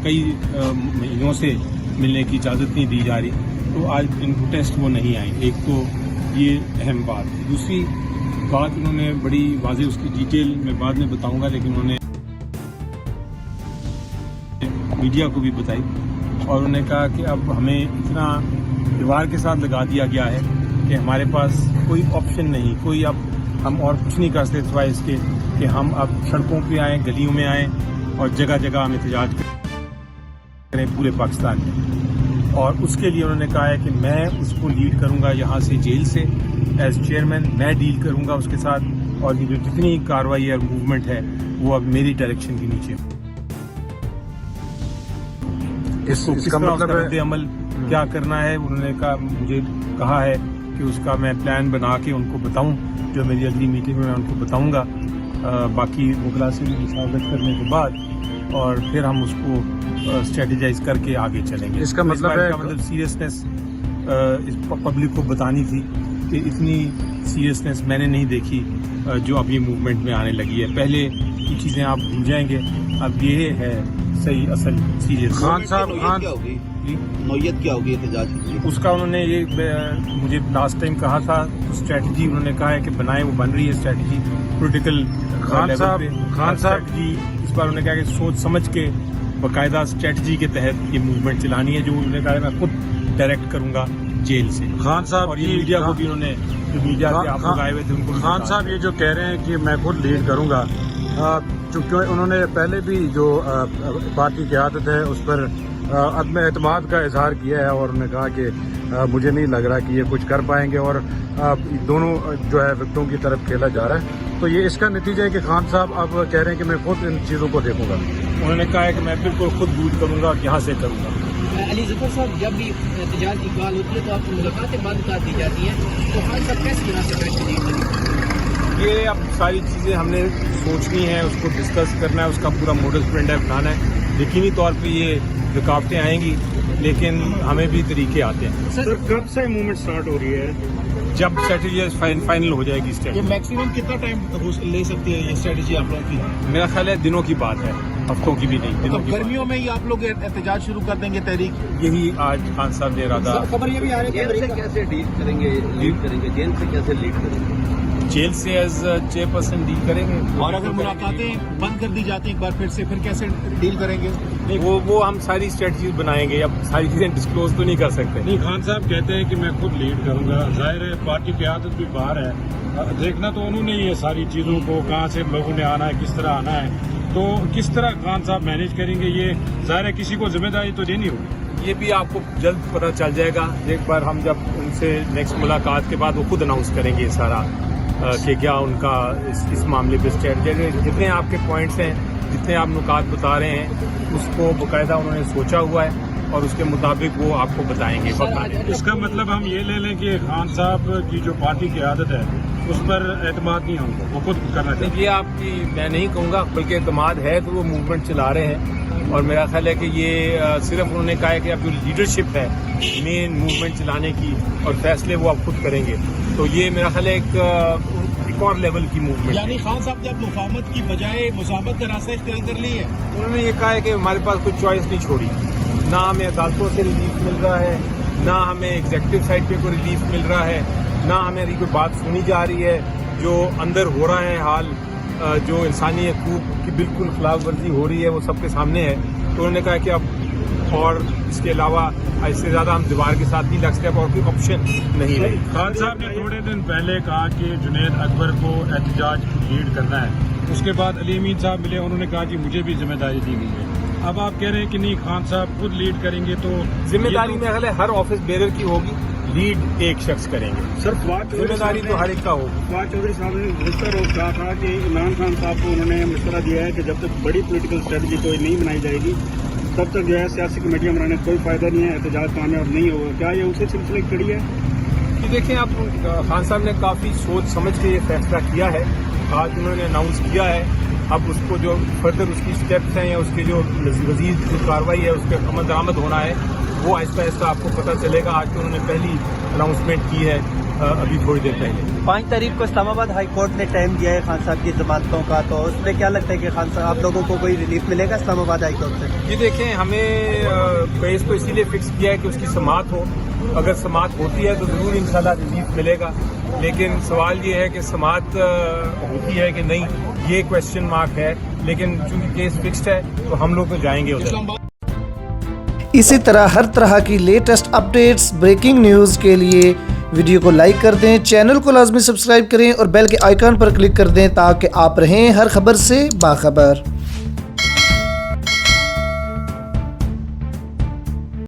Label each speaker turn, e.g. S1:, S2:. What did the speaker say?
S1: कई महीनों से मिलने की इजाज़त नहीं दी जा रही, तो आज इन प्रोटेस्ट वो नहीं आए। एक तो ये अहम बात। दूसरी बात उन्होंने बड़ी वाज़ेह, उसकी डिटेल मैं बाद में बताऊंगा, लेकिन उन्होंने मीडिया को भी बताई और उन्होंने कहा कि अब हमें इतना दीवार के साथ लगा दिया गया है कि हमारे पास कोई ऑप्शन नहीं, कोई अब हम और कुछ नहीं कर सकते सिवाय इसके कि हम अब सड़कों पे आएँ, गलियों में आएँ और जगह जगह हम एहतजाज करें पूरे पाकिस्तान में। और उसके लिए उन्होंने कहा है कि मैं उसको लीड करूंगा यहाँ से, जेल से एज चेयरमैन मैं डील करूंगा उसके साथ, और ये जो जितनी कार्रवाई और मूवमेंट है वो अब मेरी डायरेक्शन के नीचे। इसका मतलब रद्द अमल क्या करना है, उन्होंने कहा, मुझे कहा है कि उसका मैं प्लान बना के उनको बताऊं, जो मेरी अगली मीटिंग में मैं उनको बताऊंगा, बाकी वकला से भी मुशावरत करने के बाद, और फिर हम उसको स्ट्रेटेजाइज करके आगे चलेंगे।
S2: इसका मतलब है
S1: मतलब सीरियसनेस इस पब्लिक को बतानी थी कि इतनी सीरियसनेस मैंने नहीं देखी जो अब ये मूवमेंट में आने लगी है। पहले की चीज़ें आप भूल जाएंगे, अब ये है सही असल सीरियस।
S2: खान साहब,
S3: नौयत क्या होगी एहतजाज की?
S1: उसका उन्होंने ये मुझे लास्ट टाइम कहा था, स्ट्रेटजी उन्होंने कहा है कि बनाए, वो बन रही है स्ट्रेटजी पॉलिटिकल
S2: खान साहब
S1: जी। इस बार उन्होंने कहा कि सोच समझ के बाकायदा स्ट्रेटजी के तहत ये मूवमेंट चलानी है, जो उन्होंने कहा है मैं खुद डायरेक्ट करूंगा जेल से।
S2: खान साहब,
S1: और ये मीडिया को भी उन्होंने, जो मीडिया के आप लोग आए हुए थे उनको,
S2: खान साहब ये जो कह रहे हैं कि मैं खुद लीड करूंगा, चूँकि उन्होंने पहले भी जो पार्टी की आदत है उस पर अदम एतमाद का इजहार किया है, और उन्होंने कहा कि मुझे नहीं लग रहा कि ये कुछ कर पाएंगे, और दोनों जो है विकेटों की तरफ खेला जा रहा है। तो ये इसका नतीजा है कि खान साहब अब कह रहे हैं कि मैं खुद इन चीज़ों को देखूंगा।
S1: उन्होंने कहा है कि मैं बिल्कुल खुद डील करूंगा और यहाँ से करूंगा।
S4: अली जफर साहब, जब भी एहतजाज की कॉल होती है तो आपकी मुलाकातें बंद कर दी जाती हैं, तो खान साहब कैसे यहाँ से फैसले लेंगे?
S1: ये अब सारी चीज़ें हमने सोचनी है, उसको डिस्कस करना है, उसका पूरा मॉडल प्रिंट बनाना है। यकीनी तौर पे ये रुकावटें आएंगी, लेकिन हमें भी तरीके आते हैं।
S2: सर, कब से मूवमेंट स्टार्ट हो रही है?
S1: जब स्ट्रेटेजी फाइनल हो जाएगी स्ट्रेटेजी।
S3: मैक्सिमम कितना टाइम ले सकती है ये स्ट्रेटेजी आप लोगों की?
S1: मेरा ख्याल है दिनों की बात है, हफ्तों की भी नहीं, दिनों की।
S3: गर्मियों में ही आप लोग एहतजाज शुरू कर देंगे तहरीक?
S1: यही आज खान साहब ने इरादा।
S4: खबर ये भी आ रही है
S5: जेल से कैसे डील करेंगे, लीड करेंगे, जेल से कैसे लीड करेंगे?
S1: जेल से एज चेयरपर्सन डील करेंगे।
S3: और अगर मुलाकातें बंद कर दी जाती हैं एक बार फिर से, फिर कैसे डील करेंगे?
S1: वो हम सारी स्ट्रेटजी बनाएंगे, अब सारी चीजें डिस्क्लोज तो नहीं कर सकते।
S2: नहीं, खान साहब कहते हैं कि मैं खुद लीड करूंगा, जाहिर है पार्टी की आदत भी बाहर है, देखना तो उन्होंने ही है सारी चीज़ों को, कहाँ से लोगों ने आना है, किस तरह आना है, तो किस तरह खान साहब मैनेज करेंगे, ये जाहिर है किसी को जिम्मेदारी तो देनी होगी।
S1: ये भी आपको जल्द पता चल जाएगा, एक बार हम जब उनसे नेक्स्ट मुलाकात के बाद वो खुद अनाउंस करेंगे सारा कि क्या उनका इस मामले पे स्ट्रेटजी। जितने आपके पॉइंट्स हैं, जितने आप नुकात बता रहे हैं, उसको बाकायदा उन्होंने सोचा हुआ है और उसके मुताबिक वो आपको बताएंगे।
S2: इसका मतलब हम ये ले लें कि खान साहब की जो पार्टी की आदत है उस पर एतमाद नहीं है उनको, वो खुद करना चाहिए।
S1: ये आपकी मैं नहीं कहूँगा, बल्कि एतमाद है तो वो मूवमेंट चला रहे हैं, और मेरा ख्याल है कि ये सिर्फ उन्होंने कहा है कि अब जो लीडरशिप है मेन मूवमेंट चलाने की, और फैसले वो अब खुद करेंगे, तो ये मेरा ख्याल है एक और लेवल की मूवमेंट।
S3: यानी खान साहब ने अब मुफाहमत की बजाय मुज़ाहमत का रास्ता इख्तियार कर ली है।
S1: उन्होंने ये कहा है कि हमारे पास कोई चॉइस नहीं छोड़ी, ना हमें अदालतों से रिलीफ मिल रहा है, ना हमें एग्जीक्यूटिव साइड पे कोई रिलीफ मिल रहा है, ना हमें कोई बात सुनी जा रही है, जो अंदर हो रहा है हाल, जो इंसानी हकूक़ की बिल्कुल खिलाफ वर्जी हो रही है वो सबके सामने है। तो उन्होंने कहा कि अब और इसके अलावा इससे ज़्यादा हम दीवार के साथ नहीं लग सकते, और कोई ऑप्शन नहीं रही।
S2: खान साहब ने थोड़े दिन पहले कहा कि जुनैद अकबर को एहतजाज लीड करना है, उसके बाद अली अमीन साहब मिले, उन्होंने कहा कि मुझे भी जिम्मेदारी दी गई है। अब आप कह रहे हैं कि नहीं, खान साहब खुद लीड करेंगे, तो
S1: जिम्मेदारी मेरे ख्याल है हर ऑफिस बेरर की होगी, लीड एक शख्स करेंगे।
S2: सर,
S1: जिम्मेदारी तो हर एक का होगी।
S2: फवाद चौधरी साहब ने गुज़श्ता रोज कहा था कि इमरान खान साहब को उन्होंने मशवरा दिया है कि जब तक बड़ी पॉलिटिकल स्ट्रेटजी कोई नहीं बनाई जाएगी तब तक जो है सियासी कमेटियां बनाने का कोई फायदा नहीं है, एहतजाज कामयाब नहीं होगा। क्या ये उसी सिलसिले की कड़ी है?
S1: कि देखें, आप खान साहब ने काफ़ी सोच समझ के ये फैसला किया है, आज उन्होंने अनाउंस किया है, अब उसको जो फर्दर उसकी स्टेप्स हैं या उसके जो मज़ीद जो कार्रवाई है उस पर अमल दरामद होना है, वो आहिस्ता आहिस्ता आपको पता चलेगा। आज तो उन्होंने पहली अनाउंसमेंट की है अभी थोड़ी देर पहले।
S6: 5 तारीख को इस्लामाबाद हाई कोर्ट ने टाइम दिया है खान साहब की जमानतों का, तो उसमें क्या लगता है कि खान साहब आप लोगों को कोई रिलीफ मिलेगा इस्लामाबाद हाई कोर्ट से?
S1: ये देखें, हमें केस को इसीलिए फिक्स किया है कि उसकी समाअत हो। अगर समाअत होती है तो ज़रूर इंशाल्लाह रिलीफ मिलेगा, लेकिन सवाल ये है कि समाअत होती है कि नहीं, ये क्वेश्चन मार्क है। लेकिन चूंकि केस फिक्स्ड है तो हम लोग तो जाएंगे उधर।
S7: इसी तरह की लेटेस्ट अपडेट्स, ब्रेकिंग न्यूज़ के लिए वीडियो को लाइक कर दें, चैनल को लाजमी सब्सक्राइब करें और बेल के आइकन पर क्लिक कर दें ताकि आप रहें हर खबर से बाखबर।